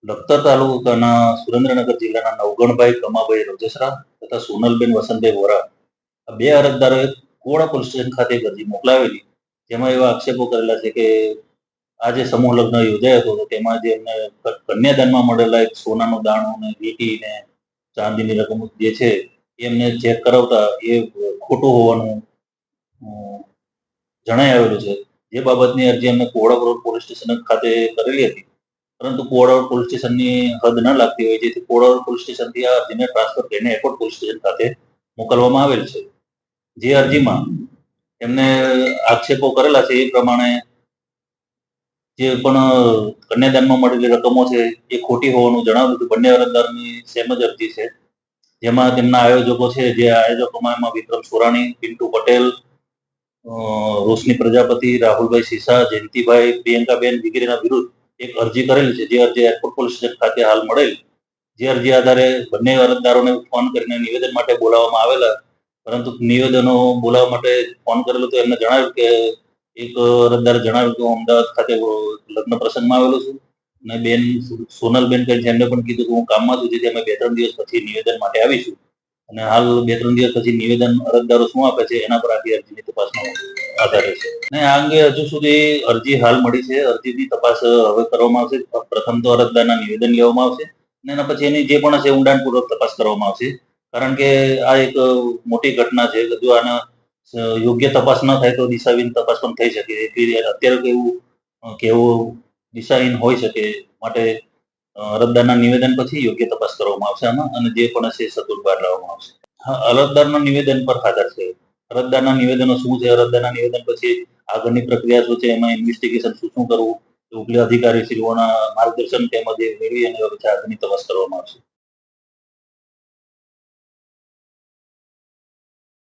લખતર તાલુકાના સુરેન્દ્રનગર જિલ્લાના નવગણભાઈ કમાભાઈ રોજેસરા તથા સોનલબેન વસંતભાઈ વોરા આ બે અરજદારોએ કોડા પોલીસ સ્ટેશન ખાતે એક અરજી મોકલાવેલી, જેમાં એવા આક્ષેપો કરેલા છે કે આ જે સમૂહ લગ્ન યોજાયો હતો તેમાં જે એમને કન્યાદાનમાં મળેલા એક સોનાનું દાણું ને વીંટી ને ચાંદીની રકમ જે છે એ એમને ચેક કરાવતા એ ખોટું હોવાનું જણાઈ આવેલું છે. જે બાબતની અરજી એમને કોડા પોલીસ સ્ટેશન ખાતે કરેલી હતી, પરંતુ કોડાવડ પોલીસ સ્ટેશનની હદ ન લાગતી હોય જેથી કોડાવડ પોલીસ સ્ટેશનથી આ અરજીને ટ્રાન્સફર કરીને એરપોર્ટ પોલીસ સ્ટેશન ખાતે મોકલવામાં આવેલ છે. જે અરજીમાં એમને આક્ષેપો કરેલા છે એ પ્રમાણે જે પણ કન્યાદાનમાં મળેલી રકમો છે એ ખોટી હોવાનું જણાવ્યું હતું. બંને અરજદારની સેમ જ અરજી છે, જેમાં તેમના આયોજકો છે, જે આયોજકોમાં એમાં વિક્રમ સોરાણી, પિન્ટુ પટેલ, રોશની પ્રજાપતિ, રાહુલભાઈ સીસા, જયંતિભાઈ, પ્રિયંકાબેન વગેરેના વિરુદ્ધ એક અરજી કરેલી છે. જે અરજી એરપોર્ટ પોલીસ સ્ટેશન ખાતે હાલ મળેલ. જે અરજી આધારે બંને અરજદારોને ફોન કરીને નિવેદન માટે બોલાવવામાં આવેલા, પરંતુ નિવેદનો બોલાવવા માટે ફોન કરેલો તો એમને જણાવ્યું કે એક અરજદારે જણાવ્યું કે હું અમદાવાદ ખાતે લગ્ન પ્રસંગમાં આવેલો છું અને બેન સોનલબેન કઈ એમને પણ કીધું કે હું કામમાં છું, જેથી અમે 2-3 દિવસ પછી નિવેદન માટે આવીશું. અને હાલ 2-3 દિવસ પછી નિવેદન અરજદારો શું આપે છે એના પર આખી અરજીની તપાસનો આધારે છે. અને આ અંગે હજુ સુધી અરજી હાલ મળી છે. અરજીની તપાસ હવે કરવામાં આવશે. પ્રથમ તો અરજદારના નિવેદન લેવામાં આવશે અને એના પછી એની જે પણ હશે ઊંડાણપૂર્વક તપાસ કરવામાં આવશે. કારણ કે આ એક મોટી ઘટના છે. જો આના યોગ્ય તપાસ ન થાય તો દિશાહીન તપાસ પણ થઈ શકે. અત્યારે કેવું કેવું દિશાહીન હોઈ શકે, માટે અરજદારના નિવેદન પછી યોગ્ય તપાસ કરવામાં આવશે આમાં, અને જે પણ હશે સતુર બહાર લાવવામાં આવશે. હા, અરજદારના નિવેદન પર આધાર છે. અરજદારના નિવેદનો શું છે, અરજદારના નિવેદન પછી આગળની પ્રક્રિયા શું છે, એમાં ઇન્વેસ્ટિગેશન શું કરવું, ઉપલા અધિકારીશ્રીઓના માર્ગદર્શન તેમજ એ મેળવી અને પછી આગળની તપાસ કરવામાં આવશે.